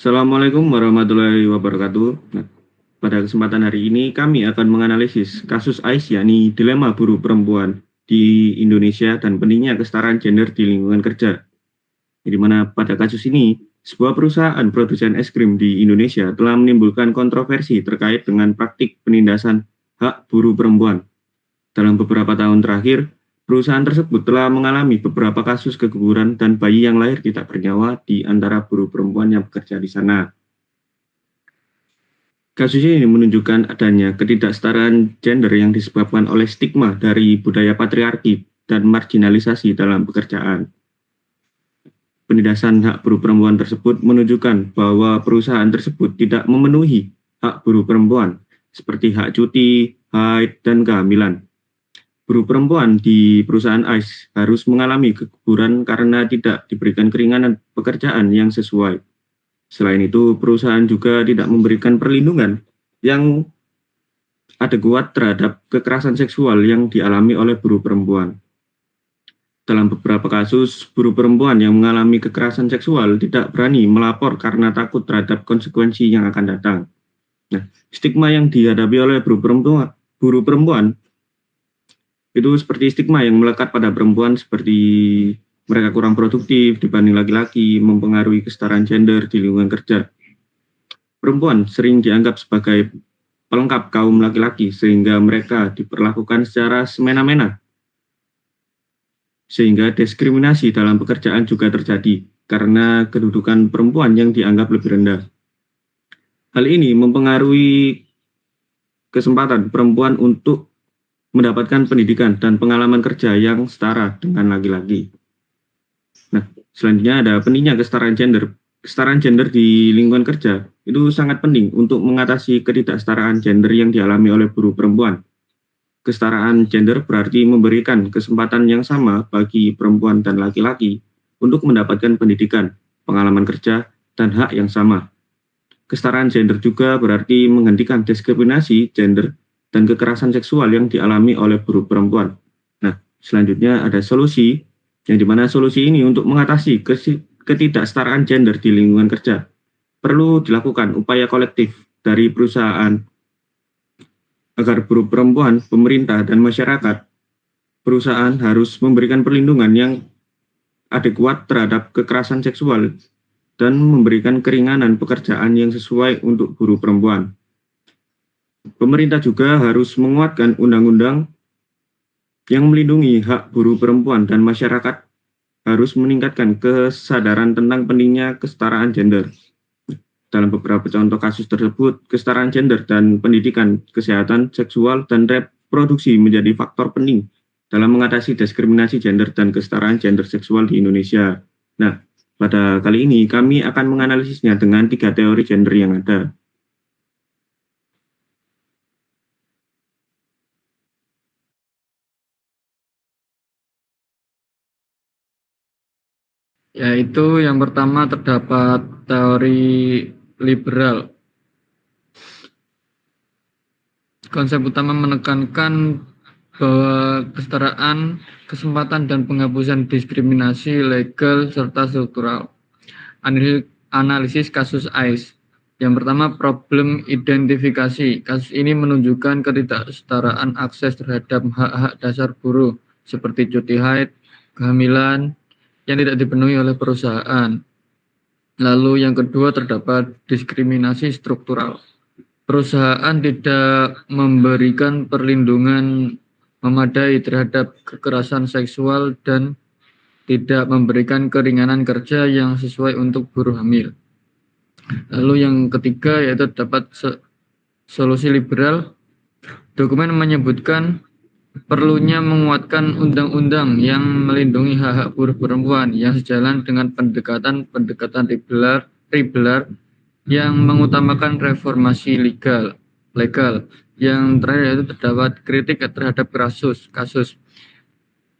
Assalamualaikum warahmatullahi wabarakatuh. Nah, pada kesempatan hari ini kami akan menganalisis kasus AIS, yakni dilema buruh perempuan di Indonesia dan pentingnya kesetaraan gender di lingkungan kerja. Di mana pada kasus ini, sebuah perusahaan produsen es krim di Indonesia telah menimbulkan kontroversi terkait dengan praktik penindasan hak buruh perempuan. Dalam beberapa tahun terakhir, perusahaan tersebut telah mengalami beberapa kasus keguguran dan bayi yang lahir tidak bernyawa di antara buruh perempuan yang bekerja di sana. Kasus ini menunjukkan adanya ketidaksetaraan gender yang disebabkan oleh stigma dari budaya patriarki dan marginalisasi dalam pekerjaan. Penindasan hak buruh perempuan tersebut menunjukkan bahwa perusahaan tersebut tidak memenuhi hak buruh perempuan, seperti hak cuti, haid, dan kehamilan. Buruh perempuan di perusahaan AIS harus mengalami keguguran karena tidak diberikan keringanan pekerjaan yang sesuai. Selain itu, perusahaan juga tidak memberikan perlindungan yang adekuat terhadap kekerasan seksual yang dialami oleh buruh perempuan. Dalam beberapa kasus, buruh perempuan yang mengalami kekerasan seksual tidak berani melapor karena takut terhadap konsekuensi yang akan datang. Nah, stigma yang dihadapi oleh buruh perempuan itu seperti stigma yang melekat pada perempuan seperti mereka kurang produktif dibanding laki-laki, mempengaruhi kesetaraan gender di lingkungan kerja. Perempuan sering dianggap sebagai pelengkap kaum laki-laki sehingga mereka diperlakukan secara semena-mena. Sehingga diskriminasi dalam pekerjaan juga terjadi karena kedudukan perempuan yang dianggap lebih rendah. Hal ini mempengaruhi kesempatan perempuan untuk mendapatkan pendidikan dan pengalaman kerja yang setara dengan laki-laki. Nah, selanjutnya ada pentingnya kesetaraan gender. Kesetaraan gender di lingkungan kerja itu sangat penting untuk mengatasi ketidaksetaraan gender yang dialami oleh buruh perempuan. Kesetaraan gender berarti memberikan kesempatan yang sama bagi perempuan dan laki-laki untuk mendapatkan pendidikan, pengalaman kerja, dan hak yang sama. Kesetaraan gender juga berarti menghentikan diskriminasi gender dan kekerasan seksual yang dialami oleh buruh perempuan. Nah, selanjutnya ada solusi, yang dimana solusi ini untuk mengatasi ketidaksetaraan gender di lingkungan kerja. Perlu dilakukan upaya kolektif dari perusahaan agar buruh perempuan, pemerintah, dan masyarakat. Perusahaan harus memberikan perlindungan yang adekuat terhadap kekerasan seksual dan memberikan keringanan pekerjaan yang sesuai untuk buruh perempuan. Pemerintah juga harus menguatkan undang-undang yang melindungi hak buruh perempuan dan masyarakat harus meningkatkan kesadaran tentang pentingnya kesetaraan gender. Dalam beberapa contoh kasus tersebut, kesetaraan gender dan pendidikan, kesehatan, seksual, dan reproduksi menjadi faktor penting dalam mengatasi diskriminasi gender dan kesetaraan gender seksual di Indonesia. Nah, pada kali ini kami akan menganalisisnya dengan 3 teori gender yang ada. Yaitu yang pertama terdapat teori liberal. Konsep utama menekankan bahwa kesetaraan, kesempatan, dan penghapusan diskriminasi legal serta struktural. Analisis kasus AIS. Yang pertama, problem identifikasi. Kasus ini menunjukkan ketidaksetaraan akses terhadap hak-hak dasar buruh seperti cuti haid, kehamilan, yang tidak dipenuhi oleh perusahaan. Lalu yang kedua terdapat diskriminasi struktural. Perusahaan tidak memberikan perlindungan memadai terhadap kekerasan seksual dan tidak memberikan keringanan kerja yang sesuai untuk buruh hamil. Lalu yang ketiga yaitu terdapat solusi liberal. Dokumen menyebutkan perlunya menguatkan undang-undang yang melindungi hak-hak buruh perempuan yang sejalan dengan pendekatan liberal yang mengutamakan reformasi legal. Yang terakhir yaitu terdapat kritik terhadap kasus.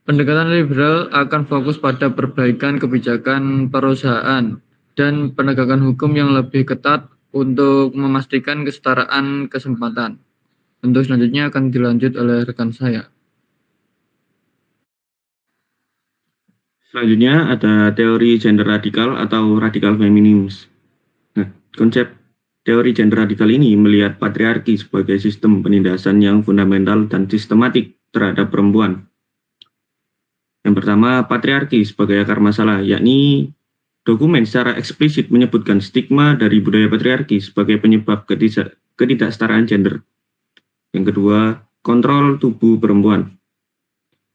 Pendekatan liberal akan fokus pada perbaikan kebijakan perusahaan dan penegakan hukum yang lebih ketat untuk memastikan kesetaraan kesempatan. Untuk selanjutnya akan dilanjut oleh rekan saya. Selanjutnya ada teori gender radikal atau radikal feminisme. Nah, konsep teori gender radikal ini melihat patriarki sebagai sistem penindasan yang fundamental dan sistematik terhadap perempuan. Yang pertama, patriarki sebagai akar masalah, yakni dokumen secara eksplisit menyebutkan stigma dari budaya patriarki sebagai penyebab ketidaksetaraan gender. Yang kedua, kontrol tubuh perempuan,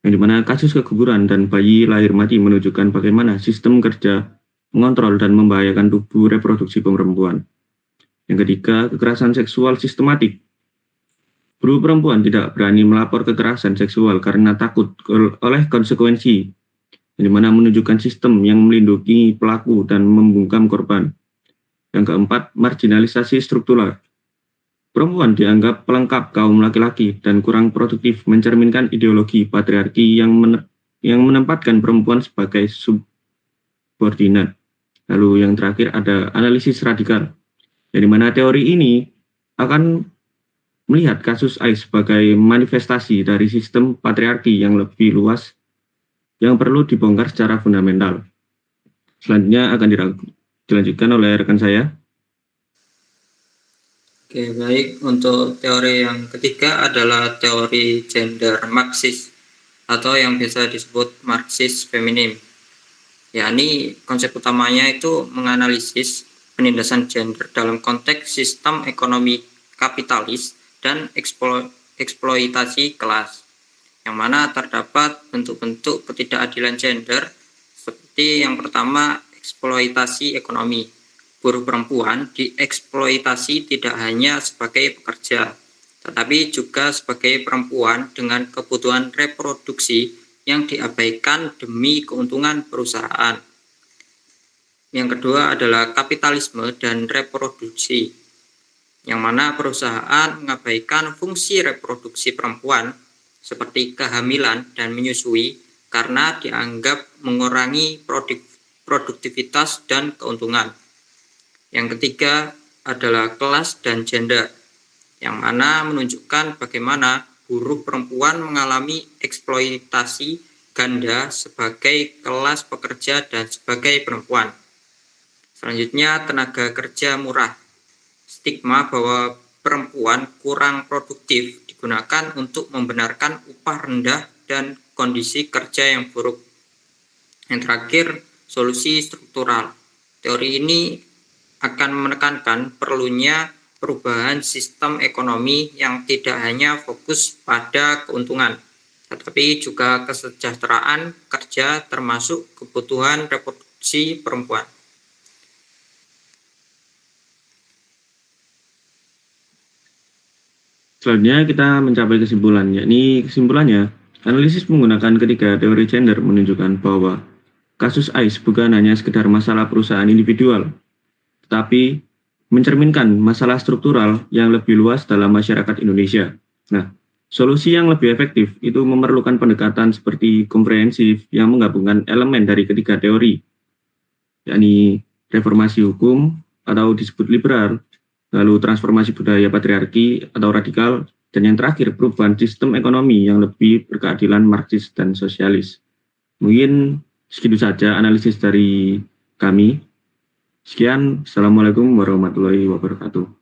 yang dimana kasus keguguran dan bayi lahir mati menunjukkan bagaimana sistem kerja mengontrol dan membahayakan tubuh reproduksi perempuan. Yang ketiga, kekerasan seksual sistematik. Buruh perempuan tidak berani melapor kekerasan seksual karena takut oleh konsekuensi, yang dimana menunjukkan sistem yang melindungi pelaku dan membungkam korban. Yang keempat, marginalisasi struktural. Perempuan dianggap pelengkap kaum laki-laki dan kurang produktif, mencerminkan ideologi patriarki yang menempatkan perempuan sebagai subordinat. Lalu yang terakhir ada analisis radikal, yang dimana teori ini akan melihat kasus AIDS sebagai manifestasi dari sistem patriarki yang lebih luas yang perlu dibongkar secara fundamental. Selanjutnya akan dilanjutkan oleh rekan saya. Oke, baik. Untuk teori yang ketiga adalah teori gender Marxis atau yang biasa disebut Marxis feminim. Yakni konsep utamanya itu menganalisis penindasan gender dalam konteks sistem ekonomi kapitalis dan eksploitasi kelas, yang mana terdapat bentuk-bentuk ketidakadilan gender seperti yang pertama, eksploitasi ekonomi. Buruh perempuan dieksploitasi tidak hanya sebagai pekerja, tetapi juga sebagai perempuan dengan kebutuhan reproduksi yang diabaikan demi keuntungan perusahaan. Yang kedua adalah kapitalisme dan reproduksi, yang mana perusahaan mengabaikan fungsi reproduksi perempuan seperti kehamilan dan menyusui karena dianggap mengurangi produktivitas dan keuntungan. Yang ketiga adalah kelas dan gender, yang mana menunjukkan bagaimana buruh perempuan mengalami eksploitasi ganda sebagai kelas pekerja dan sebagai perempuan. Selanjutnya, tenaga kerja murah. Stigma bahwa perempuan kurang produktif digunakan untuk membenarkan upah rendah dan kondisi kerja yang buruk. Yang terakhir, solusi struktural. Teori ini akan menekankan perlunya perubahan sistem ekonomi yang tidak hanya fokus pada keuntungan, tetapi juga kesejahteraan kerja termasuk kebutuhan reproduksi perempuan. Selanjutnya kita mencapai kesimpulan, yakni kesimpulannya, analisis menggunakan ketiga teori gender menunjukkan bahwa kasus AIDS bukan hanya sekedar masalah perusahaan individual, tetapi mencerminkan masalah struktural yang lebih luas dalam masyarakat Indonesia. Nah, solusi yang lebih efektif itu memerlukan pendekatan seperti komprehensif yang menggabungkan elemen dari ketiga teori, yakni reformasi hukum atau disebut liberal, lalu transformasi budaya patriarki atau radikal, dan yang terakhir perubahan sistem ekonomi yang lebih berkeadilan Marxis dan sosialis. Mungkin segitu saja analisis dari kami. Sekian, Assalamualaikum warahmatullahi wabarakatuh.